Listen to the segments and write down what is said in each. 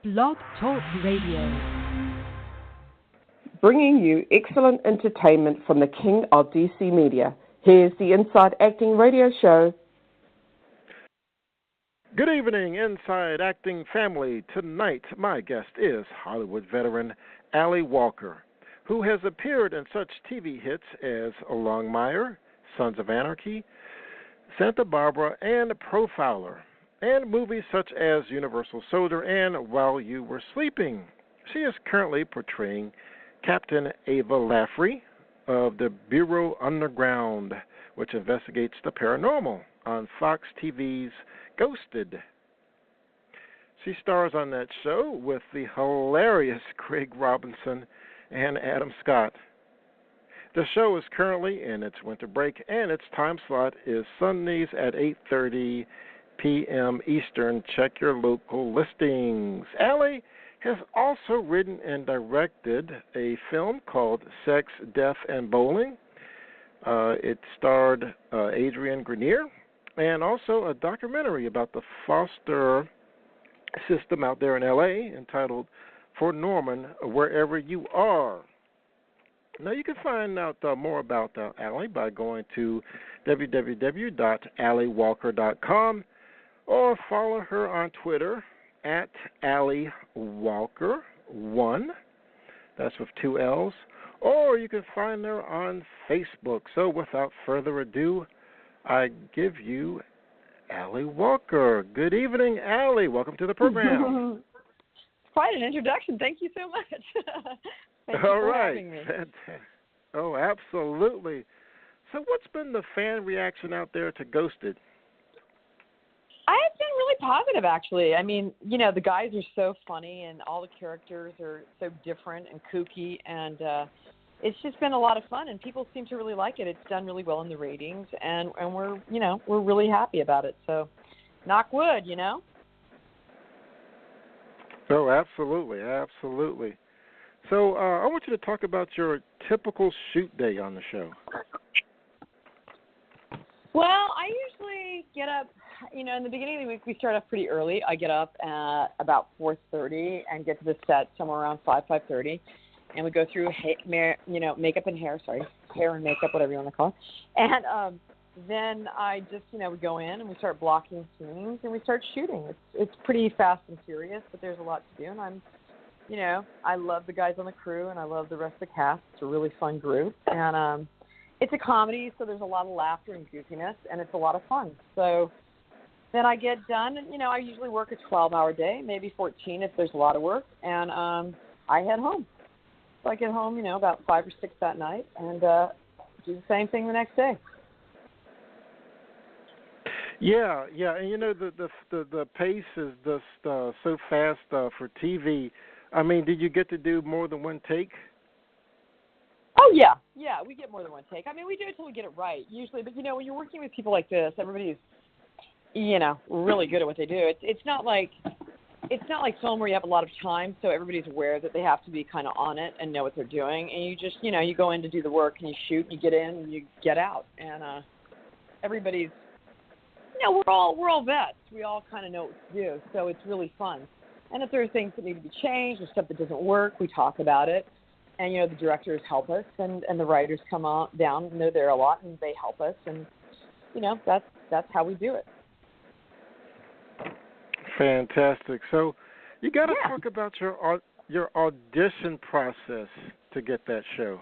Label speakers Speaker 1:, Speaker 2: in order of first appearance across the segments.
Speaker 1: Blog Talk Radio.
Speaker 2: Bringing you excellent entertainment from the king of DC media. Here's the Inside Acting Radio Show.
Speaker 3: Good evening, Inside Acting family. Tonight, my guest is Hollywood veteran Ali Walker, who has appeared in such TV hits as Longmire, Sons of Anarchy, Santa Barbara, and Profiler, and movies such as Universal Soldier and While You Were Sleeping. She is currently portraying Captain Ava Laffrey of the Bureau Underground, which investigates the paranormal on Fox TV's Ghosted. She stars on that show with the hilarious Craig Robinson and Adam Scott. The show is currently in its winter break, and its time slot is Sundays at 8:30 p.m. Eastern. Check your local listings. Ali has also written and directed a film called Sex, Death, and Bowling. It starred Adrian Grenier, and also a documentary about the foster system out there in L.A. entitled For Norman, Wherever You Are. Now, you can find out more about Ali by going to www.aliwalker.com or follow her on Twitter at AliWalker1. That's with 2 L's. Or you can find her on Facebook. So without further ado, I give you Ali Walker. Good evening, Ali. Welcome to the program.
Speaker 4: Quite an introduction. Thank you so much. Thank you for having me.
Speaker 3: Fantastic. Oh, absolutely. So what's been the fan reaction out there to Ghosted?
Speaker 4: I've been really positive, actually. I mean, you know, the guys are so funny, and all the characters are so different and kooky, and it's just been a lot of fun, and people seem to really like it. It's done really well in the ratings, and we're really happy about it. So, knock wood, you know.
Speaker 3: Oh, absolutely, absolutely. So, I want you to talk about your typical shoot day on the show.
Speaker 4: Well, I usually get up, you know, in the beginning of the week, we start off pretty early. I get up at about 4:30 and get to the set somewhere around 5:30. And we go through, makeup and hair, hair and makeup, whatever you want to call it. And then I just, we go in and we start blocking scenes and we start shooting. It's pretty fast and furious, but there's a lot to do. And I love the guys on the crew and I love the rest of the cast. It's a really fun group. And it's a comedy, so there's a lot of laughter and goofiness, and it's a lot of fun. So then I get done, and, I usually work a 12-hour day, maybe 14 if there's a lot of work, and I head home. So I get home, about 5 or 6 that night, and do the same thing the next day.
Speaker 3: Yeah, and the pace is just so fast for TV. I mean, did you get to do more than one take?
Speaker 4: Oh, yeah, we get more than one take. I mean, we do it till we get it right, usually. But, when you're working with people like this, everybody's, really good at what they do. It's not like film where you have a lot of time, so everybody's aware that they have to be kind of on it and know what they're doing. And you just, you go in to do the work and you shoot and you get in and you get out. And everybody's, we're all vets. We all kind of know what to do, so it's really fun. And if there are things that need to be changed or stuff that doesn't work, we talk about it. And, the directors help us, and the writers come down, and they're there a lot, and they help us. And, that's how we do it.
Speaker 3: Fantastic. So you got to talk about your audition process to get that show.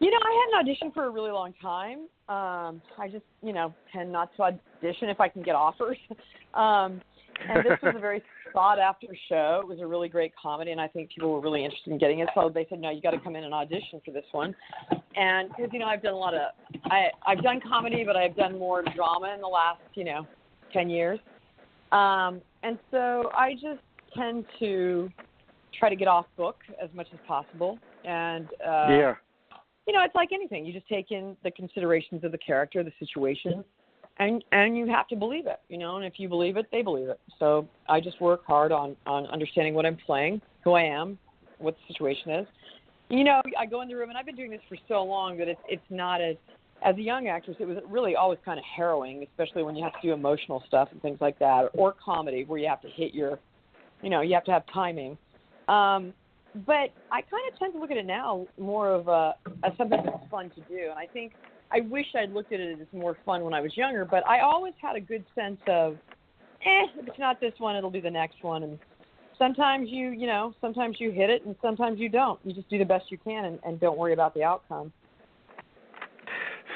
Speaker 4: I hadn't auditioned for a really long time. I just, tend not to audition if I can get offers. And this was a very sought-after show. It was a really great comedy, and I think people were really interested in getting it. So they said, no, you got to come in and audition for this one. And because, I've done I've done comedy, but I've done more drama in the last, 10 years. And so I just tend to try to get off book as much as possible. And, it's like anything. You just take in the considerations of the character, the situation, and you have to believe it, and if you believe it, they believe it. So I just work hard on understanding what I'm playing, who I am, what the situation is. I go in the room, and I've been doing this for so long that it's not as a young actress, it was really always kind of harrowing, especially when you have to do emotional stuff and things like that, or comedy where you have to hit your you have to have timing. But I kind of tend to look at it now more of as something that's fun to do. And I think I wish I'd looked at it as more fun when I was younger, but I always had a good sense of, if it's not this one, it'll be the next one. And sometimes sometimes you hit it and sometimes you don't. You just do the best you can and don't worry about the outcome.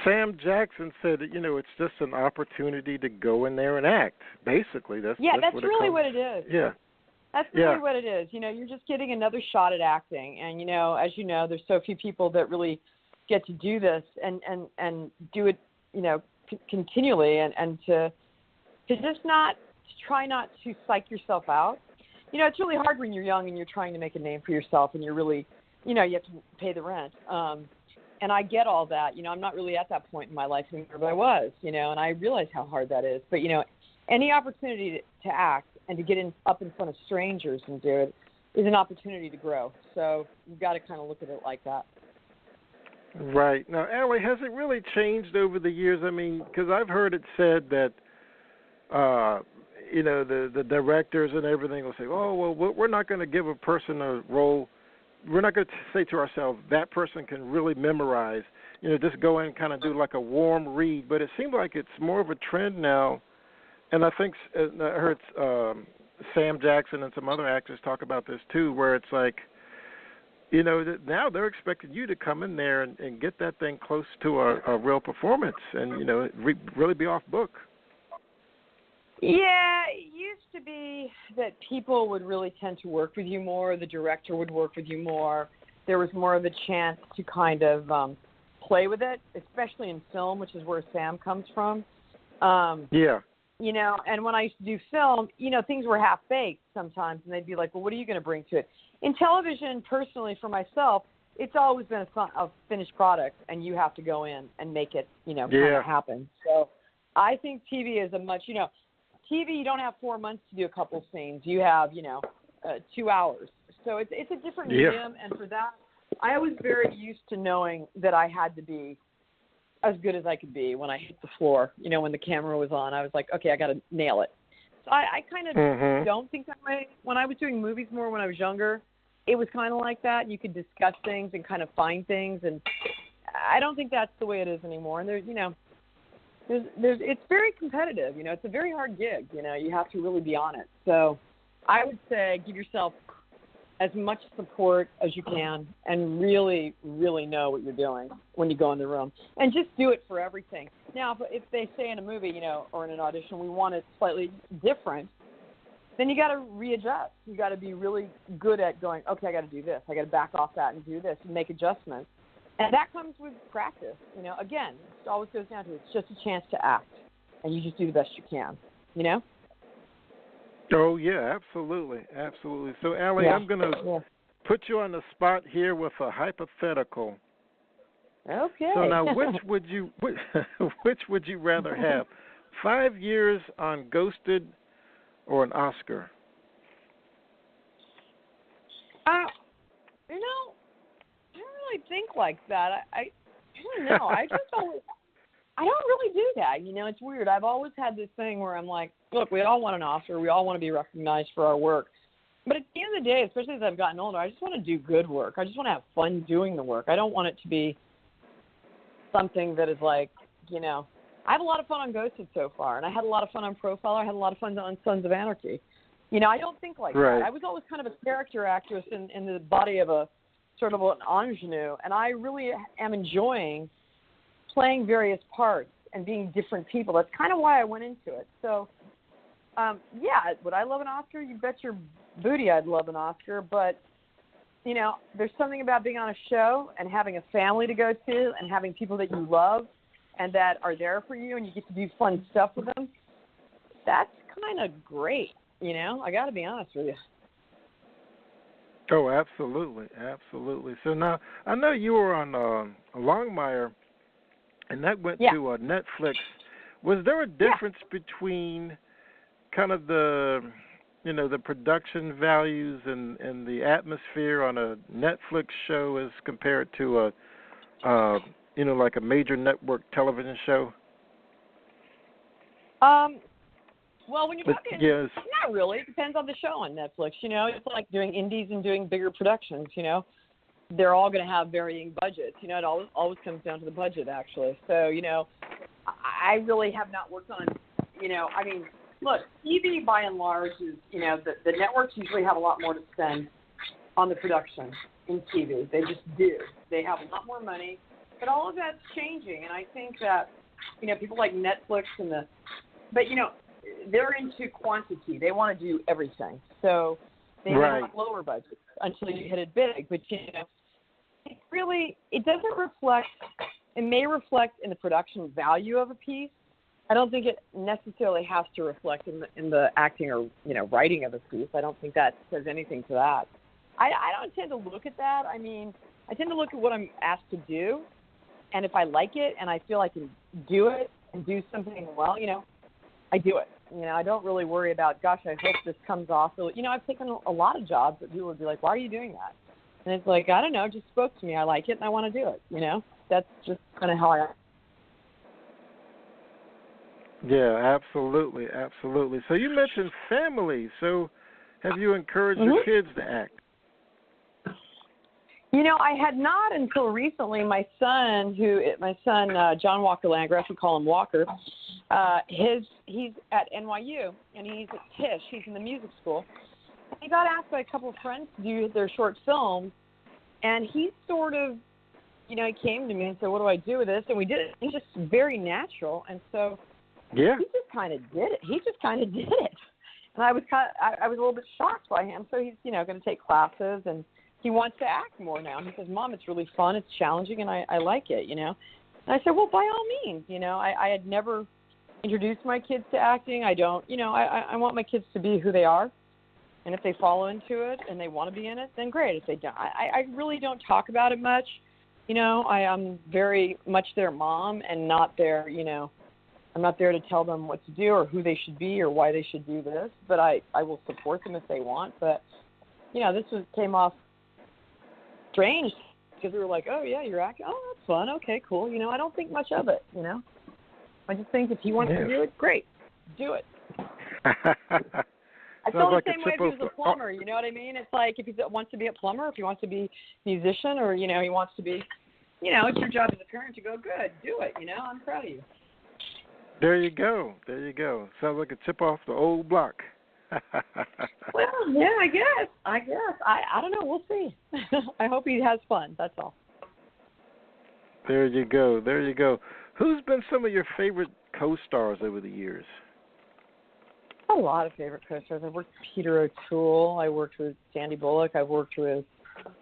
Speaker 3: Sam Jackson said that, it's just an opportunity to go in there and act. Basically, that's
Speaker 4: that's really what it is.
Speaker 3: Yeah.
Speaker 4: That's really what it is. You're just getting another shot at acting. And, as you know, there's so few people that really get to do this and do it, continually and to just try not to psych yourself out. It's really hard when you're young and you're trying to make a name for yourself and you're really, you have to pay the rent. And I get all that. I'm not really at that point in my life anymore, but I was, and I realize how hard that is. But, any opportunity to act and to get up in front of strangers and do it is an opportunity to grow. So you've got to kind of look at it like that.
Speaker 3: Right. Now, Allie, has it really changed over the years? I mean, because I've heard it said that, the directors and everything will say, oh, well, we're not going to give a person a role. We're not going to say to ourselves, that person can really memorize, just go in and kind of do like a warm read. But it seems like it's more of a trend now. And I think I heard Sam Jackson and some other actors talk about this too, where it's like, now they're expecting you to come in there and get that thing close to a real performance and, really be off book.
Speaker 4: Yeah, it used to be that people would really tend to work with you more. The director would work with you more. There was more of a chance to kind of play with it, especially in film, which is where Sam comes from.
Speaker 3: Yeah.
Speaker 4: And when I used to do film, things were half-baked sometimes, and they'd be like, well, what are you going to bring to it? In television, personally, for myself, it's always been a finished product, and you have to go in and make it, kind of happen. So I think TV is a much, TV, you don't have 4 months to do a couple scenes. You have, 2 hours. So it's a different medium, and for that, I was very used to knowing that I had to be as good as I could be when I hit the floor. When the camera was on, I was like, okay, I got to nail it. So I kind of don't think that way. When I was doing movies more when I was younger, it was kind of like that. You could discuss things and kind of find things, and I don't think that's the way it is anymore. And there's it's very competitive. It's a very hard gig. You have to really be on it. So I would say give yourself as much support as you can and really, really know what you're doing when you go in the room. And just do it for everything. Now, if they say in a movie, or in an audition, we want it slightly different, then you got to readjust. You got to be really good at going, okay, I got to do this. I got to back off that and do this and make adjustments. And that comes with practice. Again, it always goes down to it's just a chance to act, and you just do the best you can,
Speaker 3: Oh, yeah, absolutely, absolutely. So, Allie, I'm going to put you on the spot here with a hypothetical.
Speaker 4: Okay.
Speaker 3: So now, which would you rather have, 5 years on Ghosted or an Oscar?
Speaker 4: I don't really think like that. I don't know. I don't really do that. It's weird. I've always had this thing where I'm like, look, we all want an Oscar. We all want to be recognized for our work. But at the end of the day, especially as I've gotten older, I just want to do good work. I just want to have fun doing the work. I don't want it to be something that is like, I have a lot of fun on Ghosted so far, and I had a lot of fun on Profiler. I had a lot of fun on Sons of Anarchy. I don't think like that. I was always kind of a character actress in the body of a sort of an ingenue, and I really am enjoying playing various parts and being different people. That's kind of why I went into it. So, would I love an Oscar? You bet your booty I'd love an Oscar. But, there's something about being on a show and having a family to go to and having people that you love and that are there for you and you get to do fun stuff with them. That's kind of great, I got to be honest with you.
Speaker 3: Oh, absolutely, absolutely. So now, I know you were on Longmire, and that went to Netflix. Was there a difference between kind of the production values and the atmosphere on a Netflix show as compared to like a major network television show?
Speaker 4: Well, when you're
Speaker 3: But,
Speaker 4: talking,
Speaker 3: yes.
Speaker 4: not really. It depends on the show on Netflix. You know, it's like doing indies and doing bigger productions. You know, they're all going to have varying budgets. You know, it always comes down to the budget, actually. So, you know, I really have not worked on, you know, I mean, look, TV by and large is, you know, the networks usually have a lot more to spend on the production in TV. They just do. They have a lot more money. But all of that's changing, and I think that, you know, people like Netflix but, you know, they're into quantity. They want to do everything. So they have lower budgets until you hit it big. But, you know, it doesn't reflect, it may reflect in the production value of a piece. I don't think it necessarily has to reflect in the acting or, you know, writing of a piece. I don't think that says anything to that. I don't tend to look at that. I mean, I tend to look at what I'm asked to do, and if I like it and I feel I can do it and do something well, you know, I do it. You know, I don't really worry about, gosh, I hope this comes off. You know, I've taken a lot of jobs that people would be like, why are you doing that? And it's like, I don't know, it just spoke to me. I like it and I want to do it, you know. That's just kind of how I am.
Speaker 3: Yeah, absolutely, absolutely. So you mentioned family. So have you encouraged your kids to act?
Speaker 4: You know, I had not until recently. My son, John Walker Landgraf, we call him Walker, he's at NYU, and he's at Tisch. He's in the music school. He got asked by a couple of friends to do their short films, and he sort of, you know, he came to me and said, what do I do with this? And we did it. He's just very natural, and so he just kind of did it. And I was a little bit shocked by him. So he's, you know, going to take classes, and he wants to act more now. He says, Mom, it's really fun, it's challenging, and I like it, you know. And I said, well, by all means, you know, I had never introduced my kids to acting. I don't, you know, I want my kids to be who they are. And if they fall into it and they want to be in it, then great. If they don't, I really don't talk about it much. You know, I'm very much their mom and not their, you know, I'm not there to tell them what to do or who they should be or why they should do this. But I will support them if they want. But, you know, this came off strange because we were like, oh, yeah, you're acting. Oh, that's fun. Okay, cool. You know, I don't think much of it, you know. I just think if he wants to do it, great. Do it. I feel the same way if he was a plumber, you know what I mean? It's like if he wants to be a plumber, if he wants to be a musician, or, you know, he wants to be, you know, it's your job as a parent to go, good, do it, you know, I'm proud of you.
Speaker 3: There you go. Sounds like a chip off the old block.
Speaker 4: Well, yeah, I guess. I don't know. We'll see. I hope he has fun. That's all.
Speaker 3: There you go. Who's been some of your favorite co-stars over the years?
Speaker 4: A lot of favorite co-stars. I've worked with Peter O'Toole. I worked with Sandy Bullock. I've worked with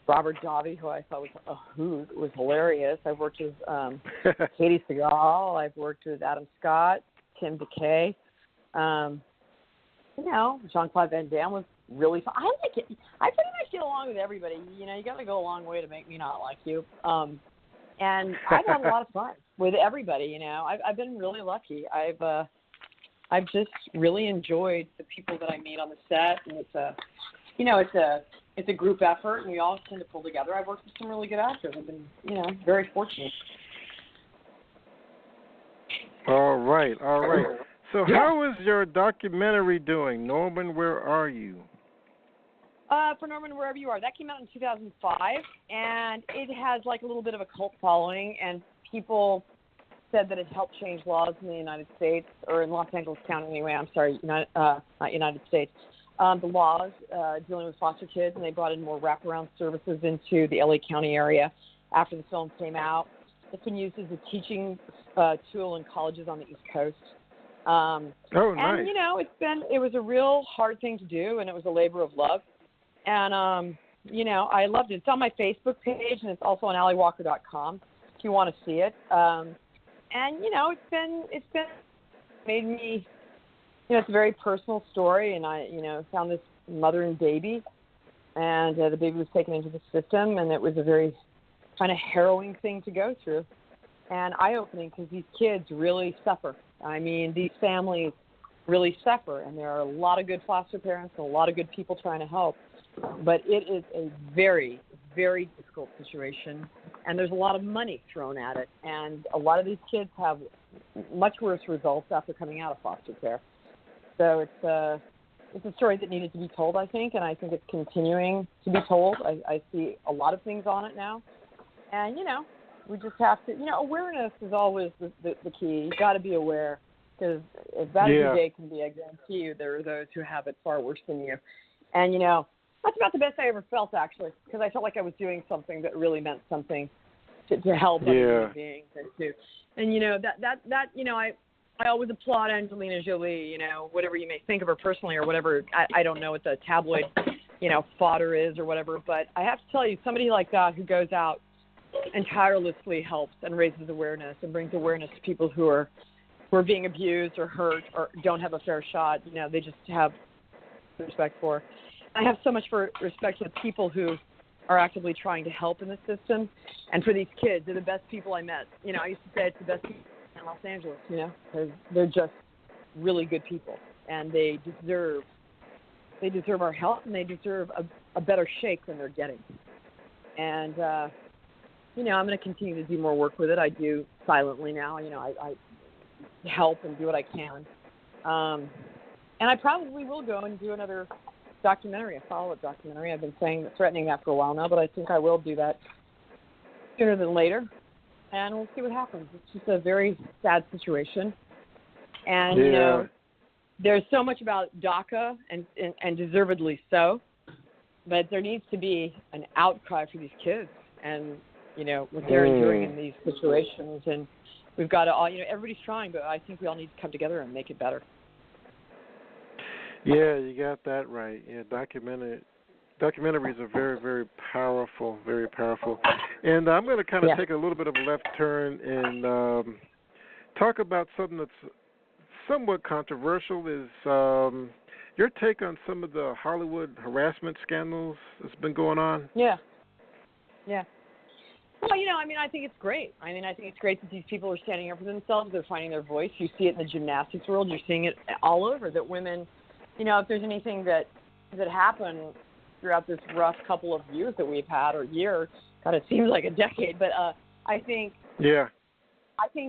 Speaker 4: Robert Davi, who I thought was hilarious. I've worked with Katie Seagal. I've worked with Adam Scott, Tim DeKay. You know, Jean-Claude Van Damme was really fun. I like it. I pretty much get along with everybody. You know, you got to go a long way to make me not like you. And I've had a lot of fun with everybody. You know, I've been really lucky. I've just really enjoyed the people that I meet on the set, and it's a group effort, and we all tend to pull together. I've worked with some really good actors. I've been, you know, very fortunate.
Speaker 3: All right. So how is your documentary doing, Norman, Where Are You?
Speaker 4: For Norman, Wherever You Are. That came out in 2005, and it has like a little bit of a cult following, and people said that it helped change laws in the United States, or in Los Angeles County anyway, I'm sorry, not United States. The laws dealing with foster kids, and they brought in more wraparound services into the LA County area after the film came out. It's been used as a teaching tool in colleges on the East Coast.
Speaker 3: Nice.
Speaker 4: And, you know, it was a real hard thing to do, and it was a labor of love. And, you know, I loved it. It's on my Facebook page, and it's also on AllieWalker.com if you want to see it. And, you know, it's been made me, you know, it's a very personal story, and I, you know, found this mother and baby, and the baby was taken into the system, and it was a very kind of harrowing thing to go through, and eye-opening because these kids really suffer. I mean, these families really suffer, and there are a lot of good foster parents and a lot of good people trying to help, but it is a very, very difficult situation, and there's a lot of money thrown at it, and a lot of these kids have much worse results after coming out of foster care. So it's a story that needed to be told, I think, and I think it's continuing to be told. I see a lot of things on it now. And, we just have to, awareness is always the key. You've got to be aware, because as bad as your day can be, I guarantee you there are those who have it far worse than you. And, that's about the best I ever felt, actually, because I felt like I was doing something that really meant something to help other human beings. I always applaud Angelina Jolie, whatever you may think of her personally or whatever. I don't know what the tabloid, fodder is or whatever, but I have to tell you, somebody like that who goes out and tirelessly helps and raises awareness and brings awareness to people who are being abused or hurt or don't have a fair shot, they just have respect for. I have so much respect for the people who are actively trying to help in the system, and for these kids. They're the best people I met. I used to say it's the best people in Los Angeles, because they're just really good people, and they deserve our help, and they deserve a better shake than they're getting. And, I'm going to continue to do more work with it. I do silently now. I help and do what I can. And I probably will go and do another documentary, a follow-up documentary. I've been threatening that for a while now, but I think I will do that sooner than later. And we'll see what happens. It's just a very sad situation. And, there's so much about DACA, and deservedly so, but there needs to be an outcry for these kids and, what they're enduring in these situations. And we've got to all, everybody's trying, but I think we all need to come together and make it better.
Speaker 3: Yeah, you got that right. Yeah, documentaries are very, very powerful, very powerful. And I'm going to kind of take a little bit of a left turn and talk about something that's somewhat controversial. Is your take on some of the Hollywood harassment scandals that's been going on?
Speaker 4: Yeah. Well, I think it's great. I think it's great that these people are standing up for themselves. They're finding their voice. You see it in the gymnastics world. You're seeing it all over, that women, if there's anything that happened throughout this rough couple of years that we've had, or year, God, it seems like a decade, but I think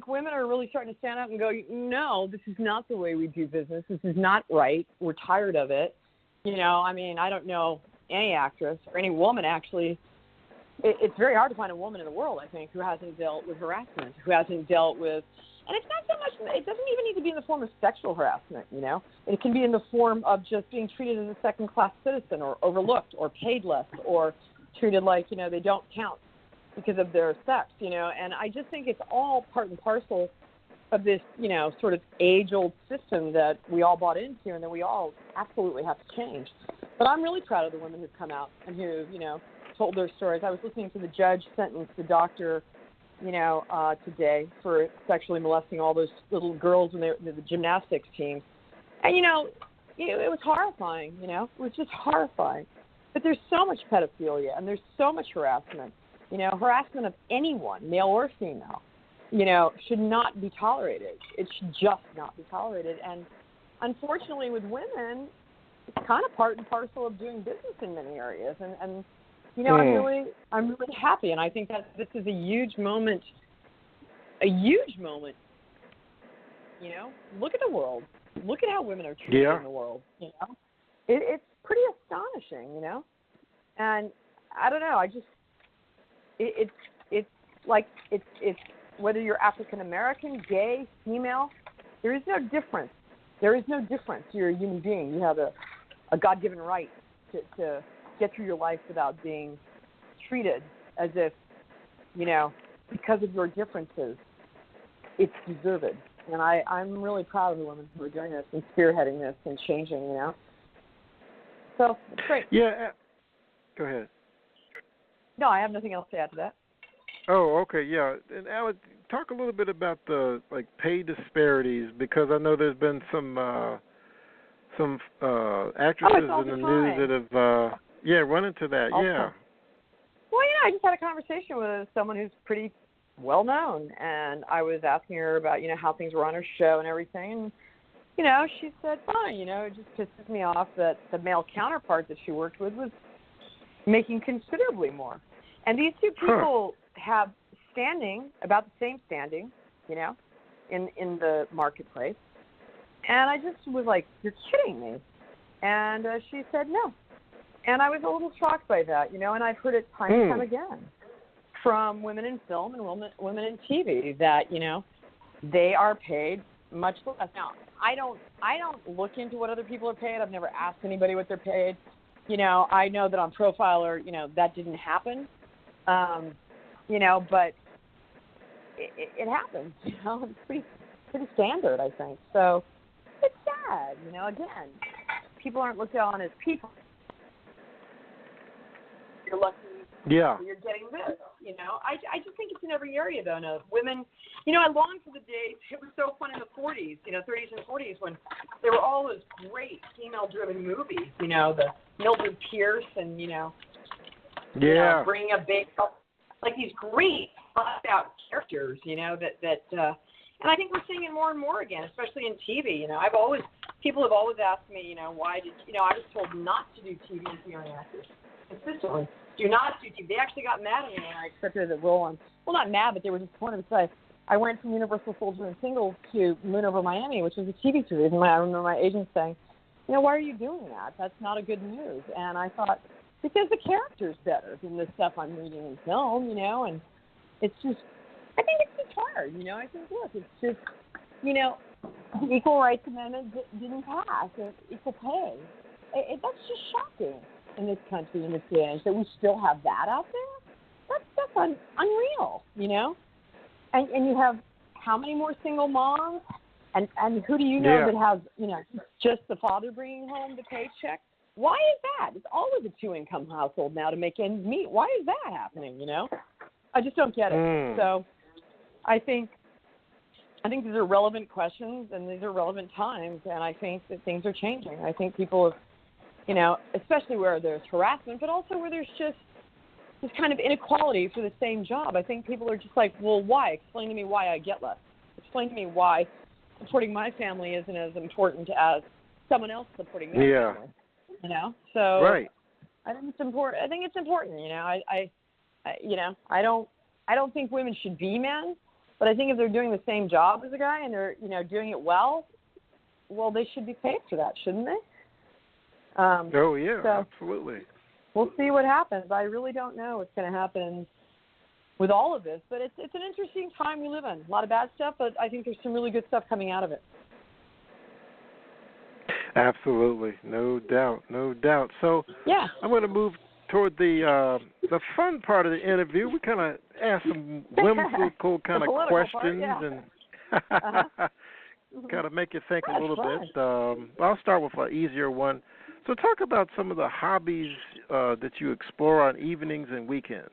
Speaker 4: women are really starting to stand up and go, no, this is not the way we do business. This is not right. We're tired of it. I don't know any actress or any woman, actually. It's very hard to find a woman in the world, I think, who hasn't dealt with harassment, who hasn't dealt with, and it's not so much, it doesn't even need to be in the form of sexual harassment, It can be in the form of just being treated as a second-class citizen, or overlooked, or paid less, or treated like, they don't count because of their sex, And I just think it's all part and parcel of this, sort of age-old system that we all bought into and that we all absolutely have to change. But I'm really proud of the women who've come out and who, told their stories. I was listening to the judge sentence the doctor, today for sexually molesting all those little girls in the gymnastics team. And, it was horrifying, It was just horrifying. But there's so much pedophilia and there's so much harassment. Harassment of anyone, male or female, should not be tolerated. It should just not be tolerated. And unfortunately with women, it's kind of part and parcel of doing business in many areas. And I'm really happy, and I think that this is a huge moment. Look at the world. Look at how women are treated in the world. It's pretty astonishing. And I don't know. It's like whether you're African American, gay, female, there is no difference. There is no difference. You're a human being. You have a God-given right to get through your life without being treated as if, because of your differences, it's deserved. And I'm really proud of the women who are doing this and spearheading this and changing, So it's great.
Speaker 3: Yeah. Go ahead.
Speaker 4: No, I have nothing else to add to that.
Speaker 3: Oh, okay, yeah. And Alex, talk a little bit about the pay disparities, because I know there's been some actresses in the news that have run into that.
Speaker 4: Also.
Speaker 3: Yeah.
Speaker 4: Well, I just had a conversation with someone who's pretty well known, and I was asking her about how things were on her show and everything, and she said fine. It just pisses me off that the male counterpart that she worked with was making considerably more. And these two people have about the same standing, in the marketplace. And I just was like, you're kidding me. And she said no. And I was a little shocked by that, and I've heard it time and time again from women in film and women in TV that, they are paid much less. Now, I don't look into what other people are paid. I've never asked anybody what they're paid. I know that on Profiler, that didn't happen. But it happens. It's pretty standard, I think. So it's sad. Again, people aren't looked on as people. You're lucky.
Speaker 3: Yeah.
Speaker 4: You're getting this. I just think it's in every area, though. No, women. I long for the days. It was so fun in the 40s, 30s and 40s, when there were all those great female-driven movies. The Mildred Pierce and bringing a big, like these great thought-out characters. And I think we're seeing it more and more again, especially in TV. People have always asked me, why did I was told not to do TV as a young actress. Consistently, do not do TV. They actually got mad at me when I accepted the role on. Well, not mad, but they were disappointed because I went from Universal Soldier and Singles to Moon Over Miami, which was a TV series. And I remember my agent saying, why are you doing that? That's not a good move. And I thought, because the character's better than the stuff I'm reading in film, and it's just, I think it's just hard, I think, look, it's just, the Equal Rights Amendment didn't pass, equal pay. That's just shocking in this country, in this day and age, that we still have that out there. That's unreal, And you have how many more single moms? And who do you know that has, just the father bringing home the paycheck? Why is that? It's always a two-income household now to make ends meet. Why is that happening, I just don't get it. So I think these are relevant questions and these are relevant times, and I think that things are changing. I think people have, especially where there's harassment, but also where there's just this kind of inequality for the same job. I think people are just like, well, why? Explain to me why I get less. Explain to me why supporting my family isn't as important as someone else supporting their family. So
Speaker 3: right.
Speaker 4: I think it's important. I don't think women should be men, but I think if they're doing the same job as a guy and they're doing it well, they should be paid for that, shouldn't they?
Speaker 3: Absolutely.
Speaker 4: We'll see what happens. I really don't know what's going to happen with all of this, but it's an interesting time we live in. A lot of bad stuff, but I think there's some really good stuff coming out of it.
Speaker 3: Absolutely, no doubt. So I'm going to move toward the fun part of the interview. We kind of ask some whimsical kind of questions and kind of make you think a little bit. I'll start with an easier one. So talk about some of the hobbies that you explore on evenings and weekends.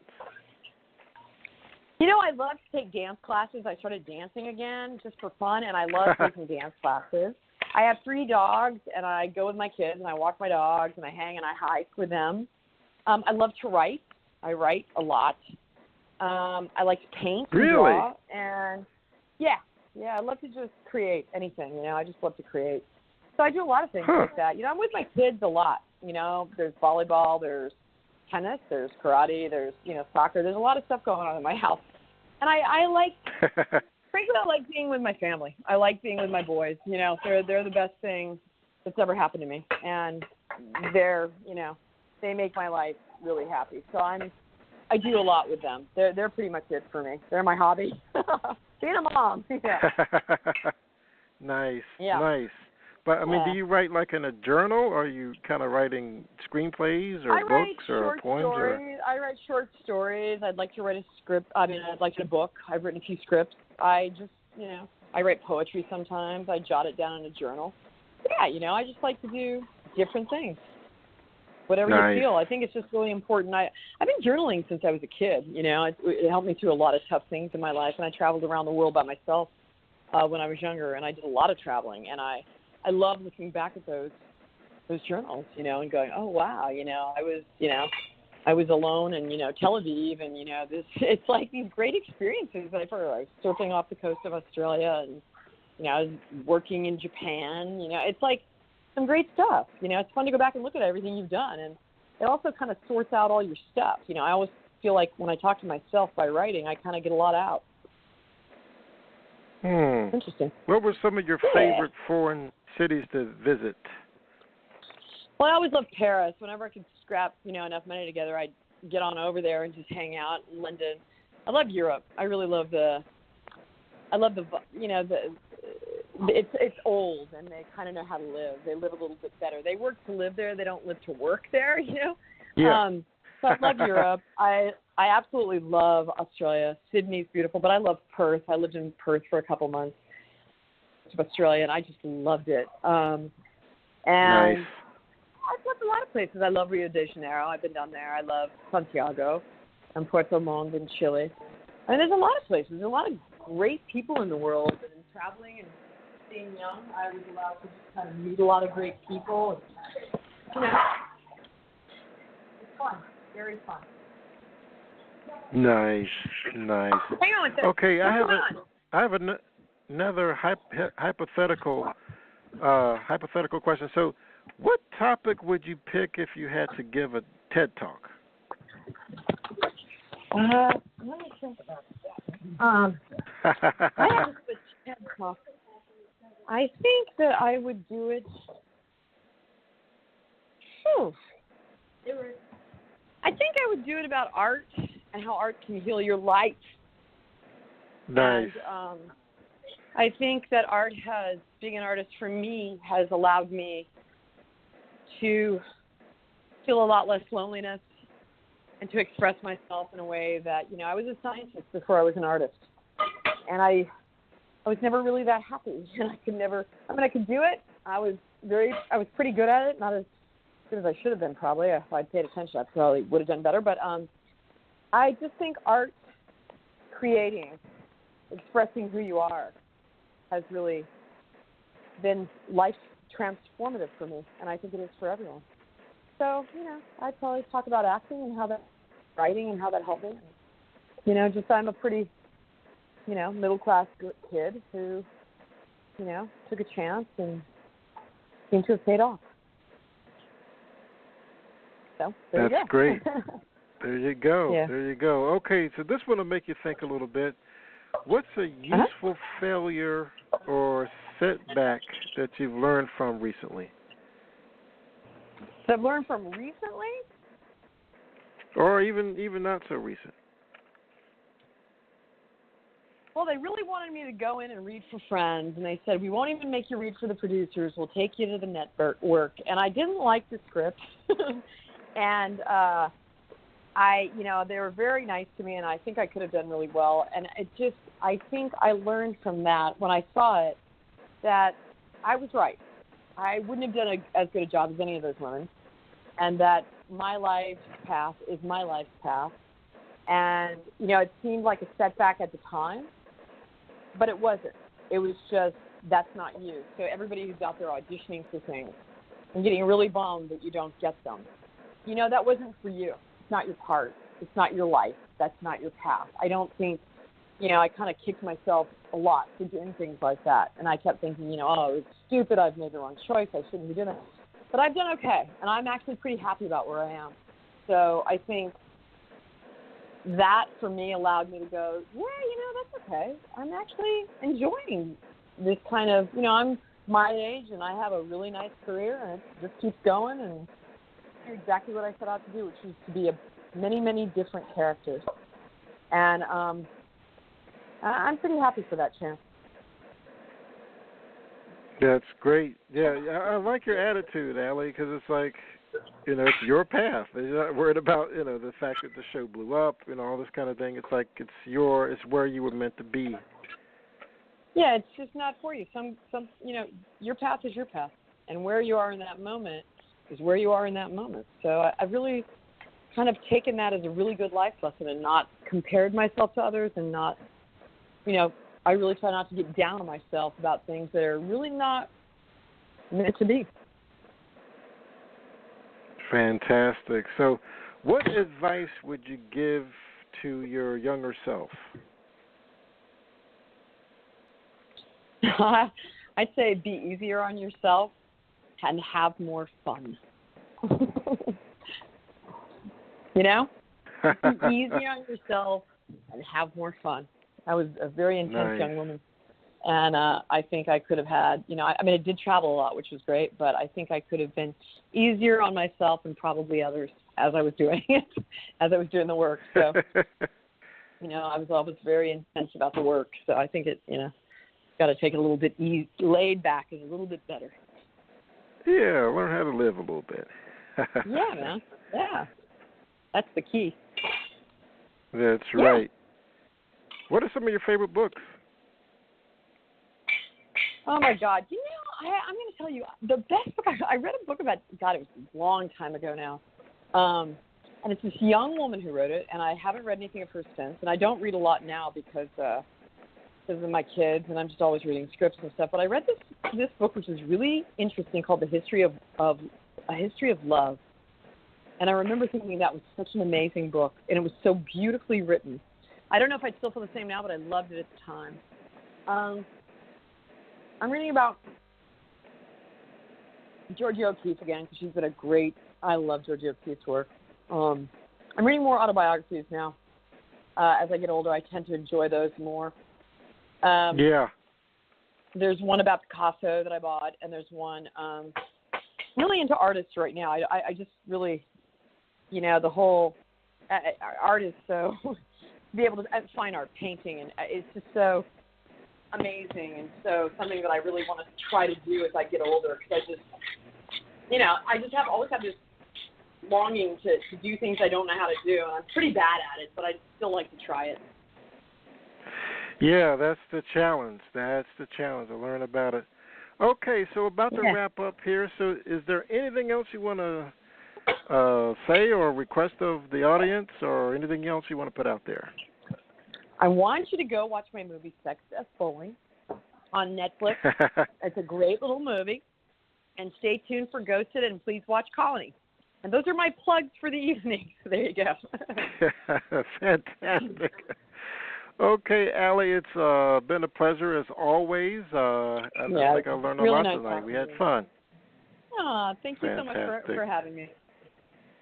Speaker 4: I love to take dance classes. I started dancing again just for fun, and I love taking dance classes. I have 3 dogs, and I go with my kids, and I walk my dogs, and I hang and I hike with them. I love to write. I write a lot. I like to paint and draw. And, I love to just create anything. I just love to create. So I do a lot of things like that. I'm with my kids a lot. There's volleyball, there's tennis, there's karate, there's, soccer. There's a lot of stuff going on in my house. And I like, frankly, I like being with my family. I like being with my boys. They're the best thing that's ever happened to me. And they're, they make my life really happy. So I do a lot with them. They're pretty much it for me. They're my hobby. Being a mom.
Speaker 3: Nice. But, do you write like in a journal, or are you kind of writing screenplays or books or poems?
Speaker 4: I write short stories. I'd like to write a script. I'd like to write a book. I've written a few scripts. I just, I write poetry sometimes. I jot it down in a journal. Yeah, I just like to do different things. Whatever you feel. I think it's just really important. I've been journaling since I was a kid. It helped me through a lot of tough things in my life, and I traveled around the world by myself when I was younger, and I did a lot of traveling, and I love looking back at those journals, and going, oh wow, I was alone in, Tel Aviv, and it's like these great experiences. I was surfing off the coast of Australia, and I was working in Japan. It's like some great stuff. It's fun to go back and look at everything you've done, and it also kind of sorts out all your stuff. I always feel like when I talk to myself by writing, I kind of get a lot out. Interesting.
Speaker 3: What were some of your favorite foreign cities to visit?
Speaker 4: Well, I always loved Paris. Whenever I could scrap, enough money together, I'd get on over there and just hang out in London. I love Europe. I really love it's old and they kind of know how to live. They live a little bit better. They work to live there. They don't live to work there,
Speaker 3: Yeah.
Speaker 4: So I love Europe. I absolutely love Australia. Sydney's beautiful, but I love Perth. I lived in Perth for a couple months of Australia, and I just loved it. And
Speaker 3: nice.
Speaker 4: I've loved a lot of places. I love Rio de Janeiro. I've been down there. I love Santiago and Puerto Montt in Chile. I mean, there's a lot of places. There's a lot of great people in the world. And in traveling and being young, I was allowed to just kind of meet a lot of great people. And, it's fun. Very fun.
Speaker 3: Nice.
Speaker 4: Hang on with this.
Speaker 3: Okay, I have another hypothetical question. So, what topic would you pick if you had to give a TED Talk?
Speaker 4: Let me think about that. I have a TED Talk. I think that I would do it. I think I would do it about art and how art can heal your life.
Speaker 3: Nice.
Speaker 4: And I think that art being an artist for me, has allowed me to feel a lot less loneliness and to express myself in a way that, I was a scientist before I was an artist. And I was never really that happy. And I could do it. I was pretty good at it, not as good as I should have been probably. If I'd paid attention, I probably would have done better. But I just think art, creating, expressing who you are, has really been life transformative for me, and I think it is for everyone. So, I'd probably talk about acting and how that, writing and how that helped me. Just I'm a pretty, middle-class kid who, took a chance and seemed to have paid off. So, there
Speaker 3: That's
Speaker 4: you go.
Speaker 3: great. There you go.
Speaker 4: Yeah.
Speaker 3: There you go. Okay, so this one will make you think a little bit. What's a useful failure or setback that you've learned from recently?
Speaker 4: That I've learned from recently?
Speaker 3: Or even not so recent?
Speaker 4: Well, they really wanted me to go in and read for friends, and they said, we won't even make you read for the producers. We'll take you to the network. And I didn't like the script. And they were very nice to me, and I think I could have done really well. And I think I learned from that when I saw it that I was right. I wouldn't have done as good a job as any of those women, and that my life's path is my life's path. And, it seemed like a setback at the time, but it wasn't. It was just, that's not you. So everybody who's out there auditioning for things and getting really bummed that you don't get them, that wasn't for you. It's not your part. It's not your life. That's not your path. I don't think, I kind of kicked myself a lot for doing things like that. And I kept thinking, it's stupid. I've made the wrong choice. I shouldn't be doing it. But I've done okay. And I'm actually pretty happy about where I am. So I think that, for me, allowed me to go, that's okay. I'm actually enjoying this kind of, I'm my age and I have a really nice career and it just keeps going and do exactly what I set out to do, which is to be many, many different characters. And I'm pretty happy for that chance.
Speaker 3: That's great. Yeah, I like your attitude, Allie, because it's like, it's your path. You're not worried about, the fact that the show blew up, all this kind of thing. It's like it's where you were meant to be.
Speaker 4: Yeah, it's just not for you. Your path is your path, and where you are in that moment is where you are in that moment. So I've really kind of taken that as a really good life lesson and not compared myself to others and not, I really try not to get down on myself about things that are really not meant to be.
Speaker 3: Fantastic. So what advice would you give to your younger self?
Speaker 4: I'd say be easier on yourself and have more fun. Be easier on yourself and have more fun. I was a very intense young woman. And I think I could have had, I mean, I did travel a lot, which was great, but I think I could have been easier on myself and probably others as I was doing it, as I was doing the work. So, I was always very intense about the work. So I think got to take it a little bit laid back is a little bit better.
Speaker 3: Yeah, learn how to live a little bit.
Speaker 4: Yeah, man. Yeah. That's the key.
Speaker 3: That's right. What are some of your favorite books?
Speaker 4: Oh, my God. I'm going to tell you, the best book, I read a book about, God, it was a long time ago now. And it's this young woman who wrote it, and I haven't read anything of hers since. And I don't read a lot now because of my kids, and I'm just always reading scripts and stuff. But I read this book, which is really interesting, called A History of Love. And I remember thinking that was such an amazing book, and it was so beautifully written. I don't know if I'd still feel the same now, but I loved it at the time. I'm reading about Georgia O'Keeffe again because she's been I love Georgia O'Keeffe's work. I'm reading more autobiographies now. As I get older, I tend to enjoy those more. There's one about Picasso that I bought, and there's one really into artists right now. I just really, the whole art is so, to be able to fine art, painting, and it's just so amazing, and so something that I really want to try to do as I get older, because I just always have this longing to do things I don't know how to do, and I'm pretty bad at it, but I'd still like to try it.
Speaker 3: Yeah, that's the challenge. To learn about it. Okay, so about to wrap up here. So is there anything else you want to say or request of the audience, or anything else you want to put out there? I
Speaker 4: want you to go watch my movie Sex Death Bowling on Netflix. It's a great little movie. And stay tuned for Ghosted, and please watch Colony. And those are my plugs for the evening. So there you go.
Speaker 3: Fantastic. Okay, Allie, it's been a pleasure as always. I think I learned a lot tonight. We had fun.
Speaker 4: Thank you so much for having me.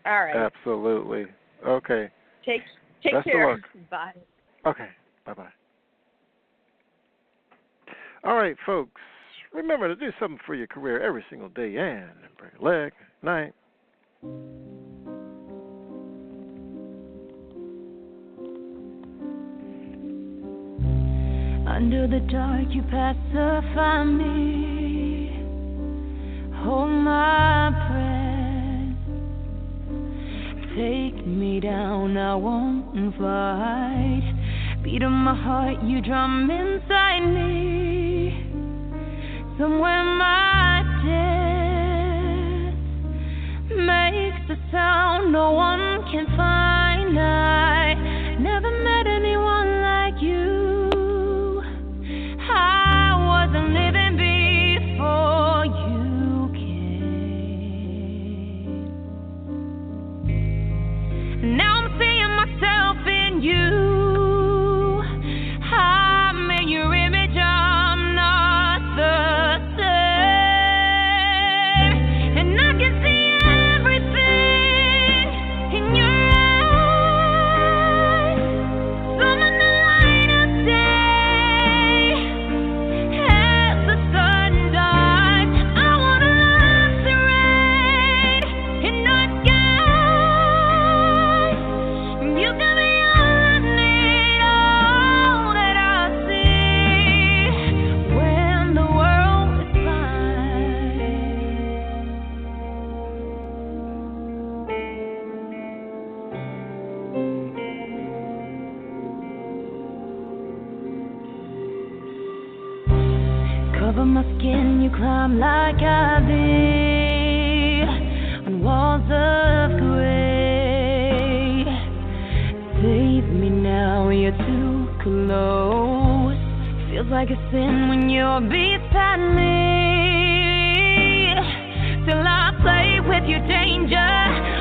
Speaker 4: All right.
Speaker 3: Absolutely. Okay.
Speaker 4: Take
Speaker 3: Best
Speaker 4: care.
Speaker 3: Of luck.
Speaker 4: Bye.
Speaker 3: Okay. Bye-bye. All right, folks. Remember to do something for your career every single day and break a leg. Night.
Speaker 1: Under the dark you pacify me. Hold my breath. Take me down, I won't fight. Beat of my heart, you drum inside me. Somewhere my death makes a sound no one can find. I never met anyone like you. I wasn't living before you came. Now I'm seeing myself in you. I'm in your image, I'm not the same. And I can see everything in your eyes. Some in the light of day. As the sun dies, I wanna lacerate in the skies. You can be all I need, all that I see when the world is fine. Cover my skin, you climb like I did on walls of gray. Save me now, you're too close. Feels like a sin when you're beside me. Still I play with your danger.